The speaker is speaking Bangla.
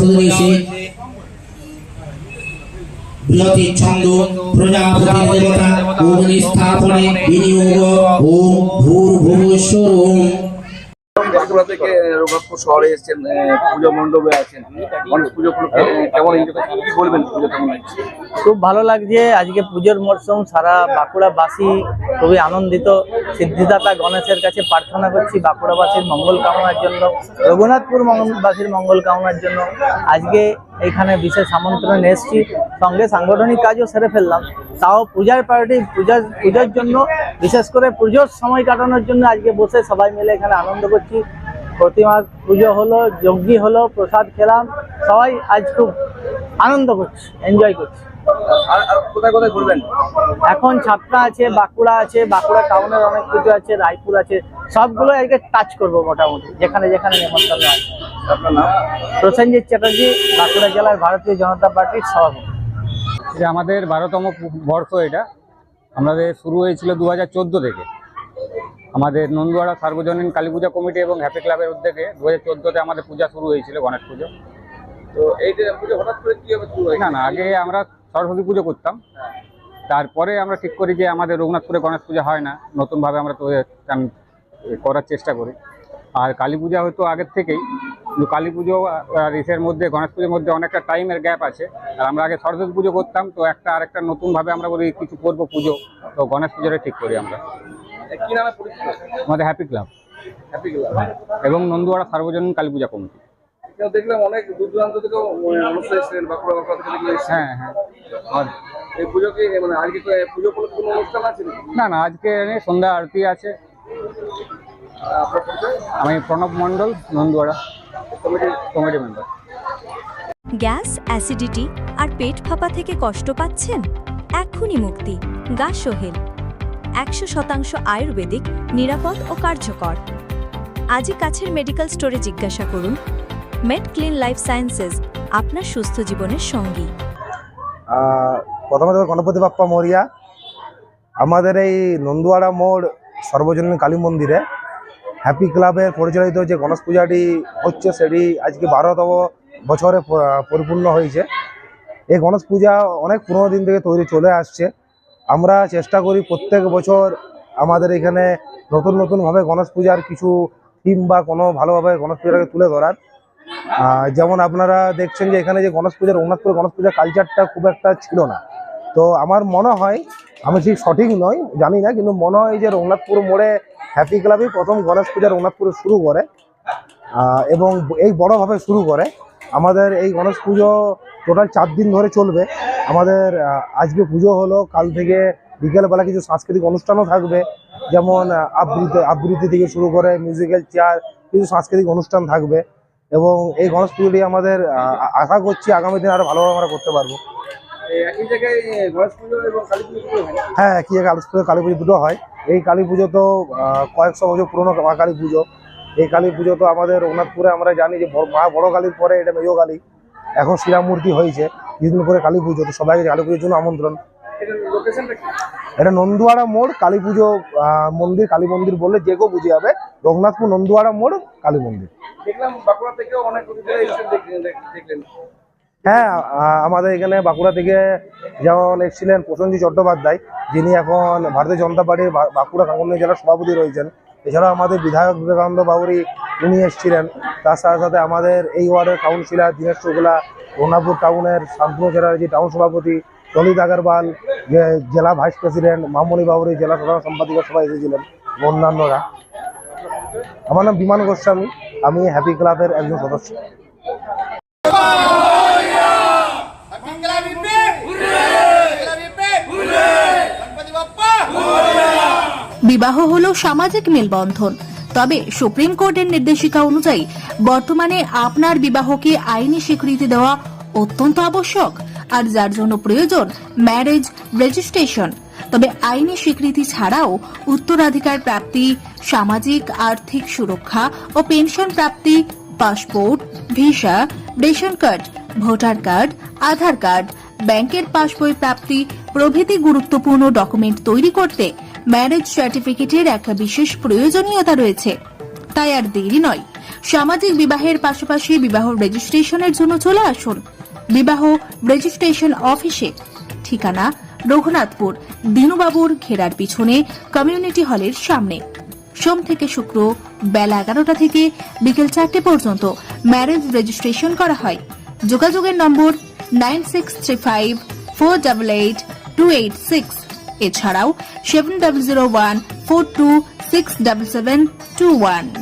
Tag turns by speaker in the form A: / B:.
A: হাতে রয়েছে বৃহতি ছন্দ প্রজাপতি দেবতা অগ্নি স্থাপনে বিনিয়োগ ওম ভূর্ভুবস্বর ওম।
B: বাঁকুড়া থেকে রঘুনাথপুর শহরে এসেছেন, পুজো মণ্ডপে আছেন, গণেশ পুজো কেমন কি বলবেন? পুজো কেমন লাগছে?
C: খুব ভালো লাগছে। আজকে পুজোর মরশুম, সারা বাঁকুড়াবাসী খুবই আনন্দিত। সিদ্ধিদাতা গণেশের কাছে প্রার্থনা করছি বাঁকুড়াবাসীর মঙ্গল কামনার জন্য, রঘুনাথপুর বাসীর মঙ্গল কামনার জন্য। আজকে এখানে বিশেষ আমন্ত্রণে এসেছি, সঙ্গে সাংগঠনিক কাজও সেরে ফেললাম। তাও পূজার পুজোর জন্য, বিশেষ করে পুজোর সময় কাটানোর জন্য আজকে বসে সবাই মিলে এখানে আনন্দ করছি। প্রতিমা পুজো হলো, যজ্ঞী হলো, প্রসাদ খেলাম, সবাই আজ খুব আনন্দ করছি, এনজয় করছি।
B: কোথায় কোথায় ঘুরবেন?
C: এখন ছাত্রা আছে, বাঁকুড়া আছে, বাঁকুড়া টাউনের অনেক কিছু আছে, রায়পুর আছে, সবগুলো আজকে টাচ করবো মোটামুটি, যেখানে যেখানে নিমন্ত্রণ আছে।
B: আপনার নাম?
C: প্রসেনজিৎ চ্যাটার্জি, বাঁকুড়া জেলার ভারতীয় জনতা পার্টির সভাপতি।
D: যে আমাদের 12তম বর্ষ, এটা আমাদের শুরু হয়েছিল 2014 থেকে। আমাদের নন্দুয়াড়া সার্বজনীন কালী পূজা কমিটি এবং হ্যাপি ক্লাবের উদ্যোগে 2014-তে আমাদের পূজা শুরু হয়েছিল, গণেশ পুজো।
B: তো এই যে পুজো হঠাৎ করে কিভাবে শুরু হয়?
D: না, আগে আমরা সরস্বতী পুজো করতাম, তারপরে আমরা ঠিক করি যে আমাদের রঘুনাথপুরে গণেশ পূজা হয় না, নতুনভাবে আমরা তো করার চেষ্টা করি। আর কালী পূজা হয়তো আগের থেকেই, কিন্তু কালী পুজো আর ইসের মধ্যে, গণেশ পুজোর মধ্যে অনেকটা টাইমের গ্যাপ আছে। আর আমরা আগে সরস্বতী পুজো করতাম, তো আরেকটা নতুনভাবে আমরা বলি কিছু করবো পুজো, তো গণেশ পুজোটা ঠিক করি আমরা।
B: কি নামে পরিচিত?
D: আমাদের হ্যাপি ক্লাব এবং নন্দুয়াড়া সার্বজনীন কালী পূজা কমিটি।
B: দেখলাম অনেক দূর দূরান্ত থেকে অনুষ্ঠান এসেছিলেন, বাঁকুড়া থেকে এসেছেন।
D: হ্যাঁ হ্যাঁ।
B: এই পুজোকে মানে আজকে পুজো উপলক্ষে কোনো অনুষ্ঠান আছে?
D: না, আজকে সন্ধ্যা আরতি আছে। আমি প্রণব মণ্ডল, নন্দুয়াড়া কমিটি মেম্বার।
E: গ্যাস, অ্যাসিডিটি আর পেট ফাঁপা থেকে কষ্ট পাচ্ছেন? এক্ষুনি মুক্তি গা সোহেল। 100% আয়ুর্বেদিক, নিরাপদ ও কার্যকর। আজই কাছের মেডিকেল স্টোরে জিজ্ঞাসা করুন। মেড ক্লিন লাইফ সায়েন্সেস, আপনার সুস্থ জীবনের সঙ্গী।
F: প্রথমে গণপতি বাপ্পা মরিয়া। আমাদের এই নন্দুয়াড়া মোড় সর্বজনীন কালী মন্দিরে হ্যাপি ক্লাবের পরিচালিত যে গণেশ পূজাটি হচ্ছে, সেটি আজকে 12তম বছরে পরিপূর্ণ হয়েছে। এই গণেশ পূজা অনেক পুরোনো দিন থেকে তৈরি চলে আসছে। আমরা চেষ্টা করি প্রত্যেক বছর আমাদের এখানে নতুন নতুনভাবে গণেশ পূজার কিছু থিম বা কোনো ভালোভাবে গণেশ পূজাকে তুলে ধরার। যেমন আপনারা দেখছেন যে এখানে যে গণেশ পূজার, রঘুনাথপুরে গণেশ পূজার কালচারটা খুব একটা ছিল না। তো আমার মনে হয়, আমি ঠিক সঠিক নয় জানি না, কিন্তু মনে হয় যে রঘুনাথপুর মোড়ে হ্যাপি ক্লাবই প্রথম গণেশ পূজা রঘুনাথপুরে শুরু করে এবং এই বড়োভাবে শুরু করে। আমাদের এই গণেশ পুজো টোটাল 4 দিন ধরে চলবে। আমাদের আজকে পুজো হলো, কাল থেকে বিকেলবেলা কিছু সাংস্কৃতিক অনুষ্ঠানও থাকবে, যেমন আবৃত্তি থেকে শুরু করে মিউজিক্যাল চেয়ার, কিছু সাংস্কৃতিক অনুষ্ঠান থাকবে। এবং এই গণেশ পুজোটি আমাদের আশা করছি আগামী দিন আরো ভালোভাবে আমরা করতে পারবো।
B: একই জায়গায় গণেশ পুজো এবং কালী পুজো হয়?
F: হ্যাঁ, একই জায়গায় কালী পুজো দুটো হয়। এই কালী পুজো তো কয়েকশো বছর পুরনো মা কালী পুজো। এই কালী পুজো তো আমাদের রঘুনাথপুরে আমরা জানি যে মা বড় কালীর পরে এটা মেজো কালী, এখন শ্রীরামমূর্তি হয়েছে। কিছুদিন পরে কালী পুজো, তো সবাইকে কালী পুজোর জন্য আমন্ত্রণ। এটা নন্দুয়াড়া মোড় কালী পুজো মন্দির, কালী মন্দির বললে যে কেউ বুঝে যাবে। রঘুনাথপুর নন্দুয়াড়া মোড় কালী মন্দির।
B: দেখলাম বাঁকুড়া থেকেও অনেক দেখলেন।
F: হ্যাঁ, আমাদের এখানে বাঁকুড়া থেকে যেমন এসেছিলেন প্রসেনজিৎ চট্টোপাধ্যায়, যিনি এখন ভারতীয় জনতা পার্টির বাঁকুড়া কাঙ্গনদিঘি জেলার সভাপতি রয়েছেন। এছাড়াও আমাদের বিধায়ক বিবেকানন্দ বাউরি উনি এসেছিলেন। তার সাথে সাথে আমাদের এই ওয়ার্ডের কাউন্সিলর দীনেশ শুক্লা, রঘুনাথপুর টাউনের শান্তনু চ্যাটার্জি টাউন সভাপতি, ললিত আগরওয়াল জেলা ভাইস প্রেসিডেন্ট, মামনি বাউরি জেলা সাধারণ সম্পাদিকা সবাই এসেছিলেন, অন্যান্যরা। আমার নাম বিমান গোস্বামী, আমি হ্যাপি ক্লাবের একজন সদস্য।
G: বিবাহ হলো সামাজিক মেলবন্ধন, তবে সুপ্রিম কোর্টের নির্দেশিকা অনুযায়ী বর্তমানে আপনার বিবাহকে আইনি স্বীকৃতি দেওয়া অত্যন্ত আবশ্যক, আর যার জন্য প্রয়োজন ম্যারেজ রেজিস্ট্রেশন। তবে আইনি স্বীকৃতি ছাড়াও উত্তরাধিকার প্রাপ্তি, সামাজিক আর্থিক সুরক্ষা ও পেনশন প্রাপ্তি, passport, visa, ration card, voter card, Aadhaar card, ব্যাংকের পাসবই প্রাপ্তি প্রভৃতি গুরুত্বপূর্ণ ডকুমেন্ট তৈরি করতে ম্যারেজ সার্টিফিকেটের একটা বিশেষ প্রয়োজনীয়তা রয়েছে। তাই আর দেরি নয়, সামাজিক বিবাহের পাশাপাশি বিবাহ রেজিস্ট্রেশনের জন্য চলে আসুন বিবাহ রেজিস্ট্রেশন অফিসে। ঠিকানা রঘুনাথপুর দিনুবাবুর ঘেরার পিছনে কমিউনিটি হলের সামনে। সোম থেকে শুক্র বেলা 11টা থেকে বিকেল 4টে পর্যন্ত ম্যারেজ রেজিস্ট্রেশন করা হয়। যোগাযোগের নম্বর 9635488286, এছাড়াও 700142677721।